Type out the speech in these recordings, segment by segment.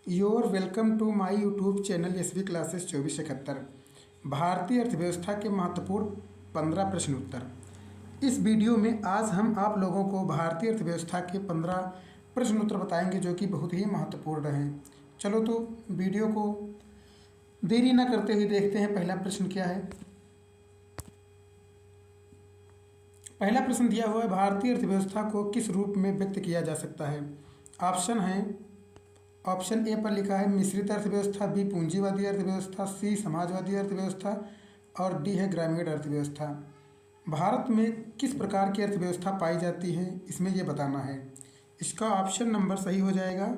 Your welcome to my YouTube channel SV classes 2471। भारतीय अर्थव्यवस्था के महत्वपूर्ण 15 प्रश्न उत्तर। इस वीडियो में आज हम आप लोगों को भारतीय अर्थव्यवस्था के 15 प्रश्न उत्तर बताएंगे जो कि बहुत ही महत्वपूर्ण हैं। चलो तो वीडियो को देरी ना करते हुए देखते हैं पहला प्रश्न क्या है। पहला प्रश्न दिया हुआ है, भारतीय अर्थव्यवस्था को किस रूप में व्यक्त किया जा सकता है। ऑप्शन ए पर लिखा है मिश्रित अर्थव्यवस्था, बी पूंजीवादी अर्थव्यवस्था, सी समाजवादी अर्थव्यवस्था और डी है ग्रामीण अर्थव्यवस्था। भारत में किस प्रकार की अर्थव्यवस्था पाई जाती है इसमें यह बताना है। इसका ऑप्शन नंबर सही हो जाएगा,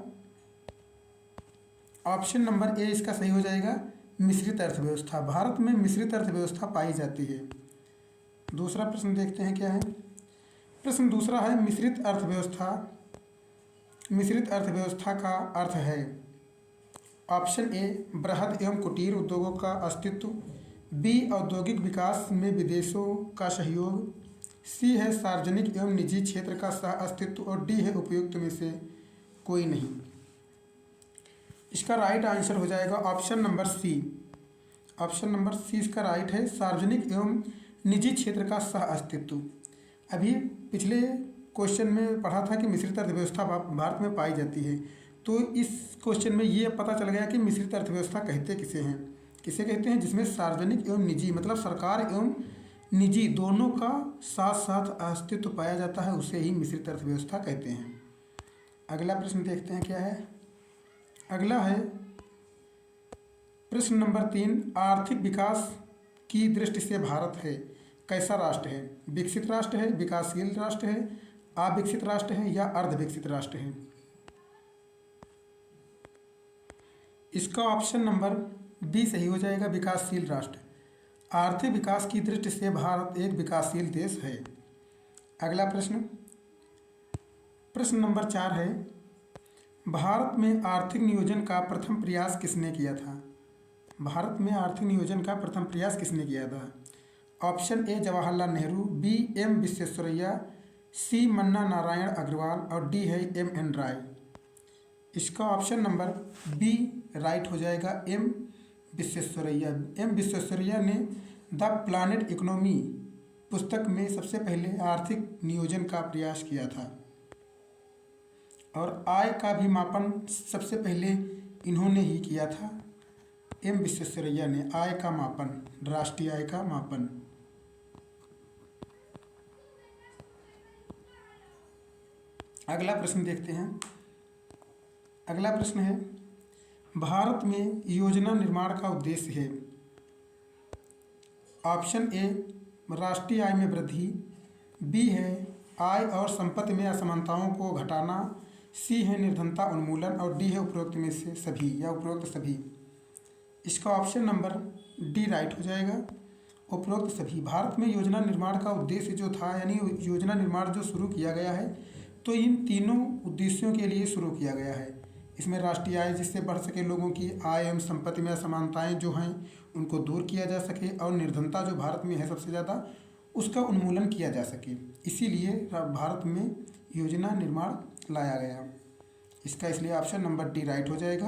ऑप्शन नंबर ए इसका सही हो जाएगा, मिश्रित अर्थव्यवस्था। भारत में मिश्रित अर्थव्यवस्था पाई जाती है। दूसरा प्रश्न देखते हैं क्या है। प्रश्न दूसरा है मिश्रित अर्थव्यवस्था का अर्थ है। ऑप्शन ए बृहद एवं कुटीर उद्योगों का अस्तित्व, बी औद्योगिक विकास में विदेशों का सहयोग, सी है सार्वजनिक एवं निजी क्षेत्र का सह अस्तित्व और डी है उपयुक्त में से कोई नहीं। इसका राइट आंसर हो जाएगा option number C. Option number C इसका राइट है, सार्वजनिक एवं निजी क्षेत्र का सह अस्तित्व। अभी पिछले क्वेश्चन में पढ़ा था कि मिश्रित अर्थव्यवस्था भारत में पाई जाती है, तो इस क्वेश्चन में ये पता चल गया कि मिश्रित अर्थव्यवस्था कहते किसे हैं। किसे कहते हैं? जिसमें सार्वजनिक एवं निजी मतलब सरकार एवं निजी दोनों का साथ साथ अस्तित्व पाया जाता है, उसे ही मिश्रित अर्थव्यवस्था कहते हैं। अगला प्रश्न देखते हैं क्या है। अगला है प्रश्न नंबर 3, आर्थिक विकास की दृष्टि से भारत है कैसा राष्ट्र है? विकसित राष्ट्र है, विकासशील राष्ट्र है, अविकसित राष्ट्र है या अर्धविकसित राष्ट्र है? इसका ऑप्शन नंबर बी सही हो जाएगा, विकासशील राष्ट्र। आर्थिक विकास की दृष्टि से भारत एक विकासशील देश है। अगला प्रश्न, प्रश्न नंबर 4 है, भारत में आर्थिक नियोजन का प्रथम प्रयास किसने किया था? भारत में आर्थिक नियोजन का प्रथम प्रयास किसने किया था? Option A Jawaharlal Nehru, B M Visvesvaraya, C Manna Narayan Agarwal और डी है एम एन राय। इसका ऑप्शन नंबर बी राइट हो जाएगा, एम विश्वेश्वरैया। एम विश्वेश्वरैया ने द प्लानेट इकोनॉमी पुस्तक में सबसे पहले आर्थिक नियोजन का प्रयास किया था और आय का भी मापन सबसे पहले इन्होंने ही किया था। एम विश्वेश्वरैया ने आय का मापन, राष्ट्रीय आय का मापन। अगला प्रश्न देखते हैं। अगला प्रश्न है, भारत में योजना निर्माण का उद्देश्य है। ऑप्शन ए राष्ट्रीय आय में वृद्धि, बी है आय और संपत्ति में असमानताओं को घटाना, सी है निर्धनता उन्मूलन और डी है उपरोक्त में से सभी या उपरोक्त सभी। इसका ऑप्शन नंबर डी राइट हो जाएगा, उपरोक्त सभी। भारत में योजना निर्माण का उद्देश्य जो था, यानी योजना निर्माण जो शुरू किया गया है, तो इन तीनों उद्देश्यों के लिए शुरू किया गया है। इसमें राष्ट्रीय आय जिससे बढ़ सके, लोगों की आय एवं संपत्ति में असमानताएं जो हैं उनको दूर किया जा सके और निर्धनता जो भारत में है सबसे ज़्यादा, उसका उन्मूलन किया जा सके, इसीलिए भारत में योजना निर्माण लाया गया। इसका इसलिए ऑप्शन नंबर डी राइट हो जाएगा।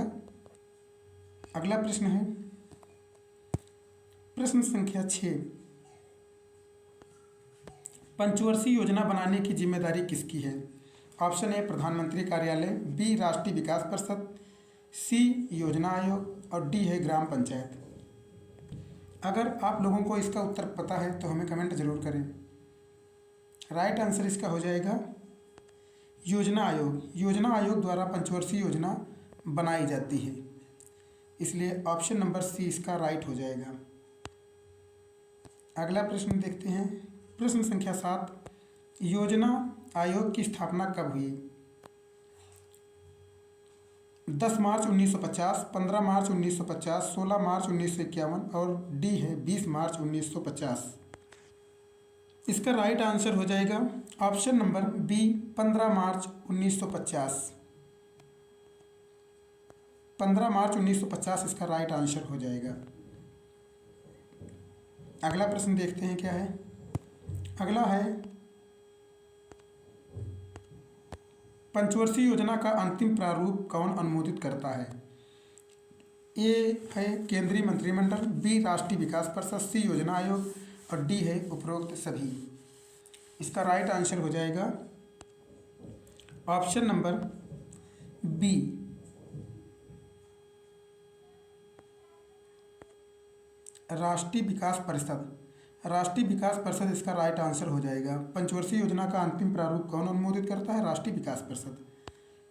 अगला प्रश्न है प्रश्न संख्या 6, पंचवर्षीय योजना बनाने की जिम्मेदारी किसकी है? ऑप्शन ए प्रधानमंत्री कार्यालय, बी राष्ट्रीय विकास परिषद, सी योजना आयोग और डी है ग्राम पंचायत। अगर आप लोगों को इसका उत्तर पता है तो हमें कमेंट जरूर करें। राइट आंसर इसका हो जाएगा योजना आयोग। योजना आयोग द्वारा पंचवर्षीय योजना बनाई जाती है, इसलिए ऑप्शन नंबर सी इसका राइट हो जाएगा। अगला प्रश्न देखते हैं। प्रश्न संख्या 7, योजना आयोग की स्थापना कब हुई? 10 मार्च 1950, 15 मार्च 1950, 16 मार्च 1951 और डी है 20 मार्च 1950। इसका राइट आंसर हो जाएगा ऑप्शन नंबर बी 15 मार्च 1950। 15 मार्च 1950 इसका राइट आंसर हो जाएगा। अगला प्रश्न देखते हैं क्या है। अगला है पंचवर्षीय योजना का अंतिम प्रारूप कौन अनुमोदित करता है? ए है केंद्रीय मंत्रिमंडल, बी राष्ट्रीय विकास परिषद, सी योजना आयोग और डी है उपरोक्त सभी। इसका राइट आंसर हो जाएगा ऑप्शन नंबर बी, राष्ट्रीय विकास परिषद। राष्ट्रीय विकास परिषद इसका राइट आंसर हो जाएगा। पंचवर्षीय योजना का अंतिम प्रारूप कौन अनुमोदित करता है? राष्ट्रीय विकास परिषद।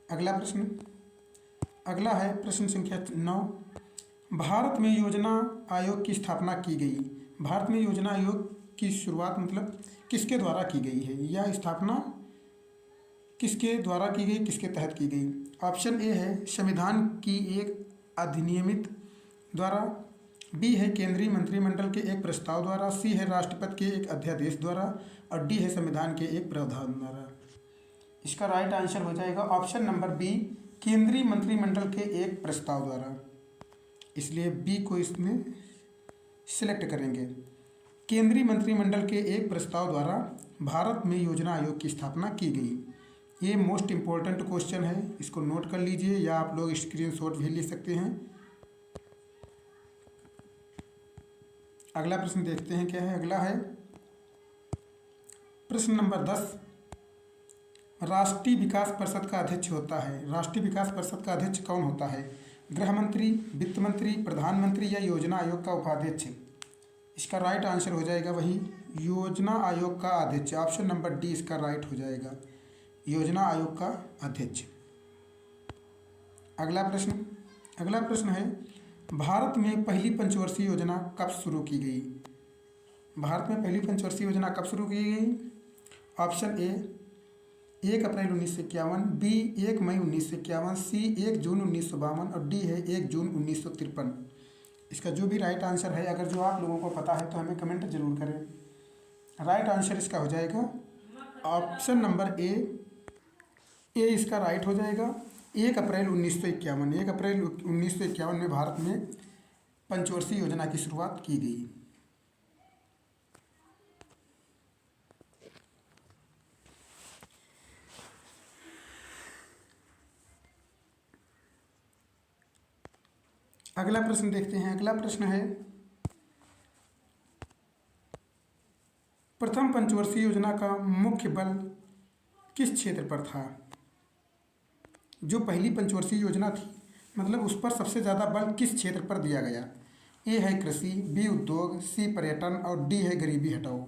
अगला प्रश्न, अगला है प्रश्न संख्या 9। भारत में योजना आयोग की स्थापना की गई। भारत में योजना आयोग की शुरुआत मतलब किसके द्वारा की गई है? यह स्थापना किसके द्वारा की गई, किसके तहत की गई? ऑप्शन ए है संविधान की एक अधिनियमित द्वारा, बी है केंद्रीय मंत्रिमंडल के एक प्रस्ताव द्वारा, सी है राष्ट्रपति के एक अध्यादेश द्वारा और डी है संविधान के एक प्रावधान द्वारा। इसका राइट आंसर हो जाएगा ऑप्शन नंबर बी, केंद्रीय मंत्रिमंडल के एक प्रस्ताव द्वारा। इसलिए बी को इसमें सिलेक्ट करेंगे। केंद्रीय मंत्रिमंडल के एक प्रस्ताव द्वारा भारत में योजना आयोग की स्थापना की गई। ये मोस्ट इम्पोर्टेंट क्वेश्चन है, इसको नोट कर लीजिए या आप लोग स्क्रीनशॉट भी ले सकते हैं। अगला प्रश्न देखते हैं क्या है। अगला है प्रश्न नंबर 10। राष्ट्रीय विकास परिषद का अध्यक्ष होता है। राष्ट्रीय विकास परिषद का अध्यक्ष कौन होता है? गृह मंत्री, वित्त मंत्री, प्रधानमंत्री या योजना आयोग का उपाध्यक्ष? इसका राइट आंसर हो जाएगा वही योजना आयोग का अध्यक्ष। ऑप्शन नंबर डी इसका राइट हो जाएगा, योजना आयोग का अध्यक्ष। अगला प्रश्न है भारत में पहली पंचवर्षीय योजना कब शुरू की गई? भारत में पहली पंचवर्षीय योजना कब शुरू की गई? ऑप्शन ए 1 अप्रैल 1951, बी 1 मई 1951, सी 1 जून 1952 और डी है 1 जून 1953। इसका जो भी राइट आंसर है, अगर जो आप लोगों को पता है तो हमें कमेंट जरूर करें। राइट आंसर इसका हो जाएगा ऑप्शन नंबर ए इसका राइट हो जाएगा 1 अप्रैल 1951। 1 अप्रैल 1951 में भारत में पंचवर्षीय योजना की शुरुआत की गई। अगला प्रश्न देखते हैं। अगला प्रश्न है प्रथम पंचवर्षीय योजना का मुख्य बल किस क्षेत्र पर था? जो पहली पंचवर्षीय योजना थी मतलब उस पर सबसे ज़्यादा बल किस क्षेत्र पर दिया गया? ए है कृषि, बी उद्योग, सी पर्यटन और डी है गरीबी हटाओ।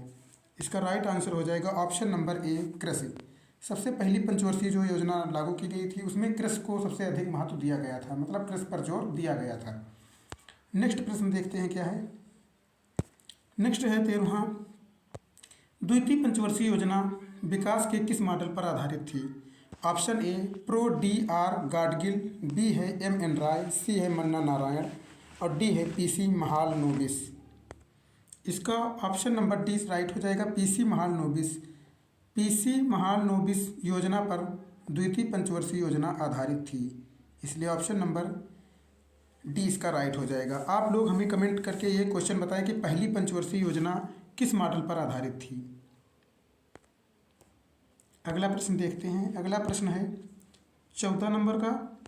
इसका राइट आंसर हो जाएगा ऑप्शन नंबर ए कृषि। सबसे पहली पंचवर्षीय जो योजना लागू की गई थी उसमें कृषि को सबसे अधिक महत्व दिया गया था, मतलब कृषि पर जोर दिया गया था। नेक्स्ट प्रश्न देखते हैं क्या है। नेक्स्ट है 13वां। द्वितीय पंचवर्षीय योजना विकास के किस मॉडल पर आधारित थी? Option A prof D R Gadgil, B है एम एन राय, सी है मन्ना नारायण और डी है पीसी महालनोबिस। इसका ऑप्शन नंबर डी राइट हो जाएगा, पीसी महालनोबिस। पीसी महालनोबिस योजना पर द्वितीय पंचवर्षीय योजना आधारित थी, इसलिए ऑप्शन नंबर डी इसका राइट हो जाएगा। आप लोग हमें कमेंट करके ये क्वेश्चन बताएं कि पहली पंचवर्षीय योजना किस मॉडल पर आधारित थी। अगला प्रश्न देखते हैं। अगला प्रश्न है 14 नंबर का।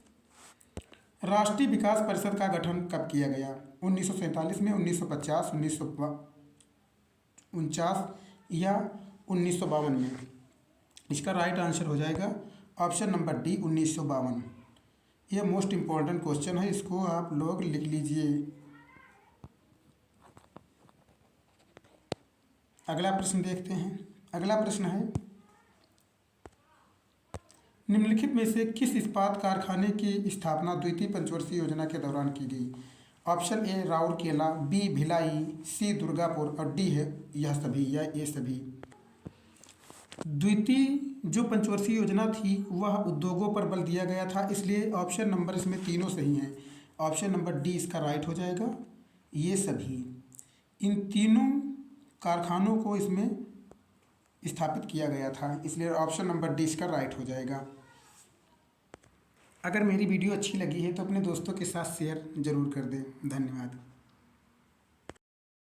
राष्ट्रीय विकास परिषद का गठन कब किया गया? 1947 में, 1950, 1949 या 1952 में? इसका राइट आंसर हो जाएगा ऑप्शन नंबर डी 1952। यह मोस्ट इम्पॉर्टेंट क्वेश्चन है, इसको आप लोग लिख लीजिए। अगला प्रश्न देखते हैं। अगला प्रश्न है निम्नलिखित में से किस इस्पात कारखाने की स्थापना द्वितीय पंचवर्षीय योजना के दौरान की गई? Option A Rourkela, B Bhilai, C Durgapur और डी है यह सभी या ये सभी। द्वितीय जो पंचवर्षीय योजना थी वह उद्योगों पर बल दिया गया था, इसलिए ऑप्शन नंबर इसमें तीनों सही हैं। ऑप्शन नंबर डी इसका राइट हो जाएगा, ये सभी। इन तीनों कारखानों को इसमें स्थापित किया गया था, इसलिए ऑप्शन नंबर डी इसका राइट हो जाएगा। अगर मेरी वीडियो अच्छी लगी है तो अपने दोस्तों के साथ शेयर ज़रूर कर दें। धन्यवाद।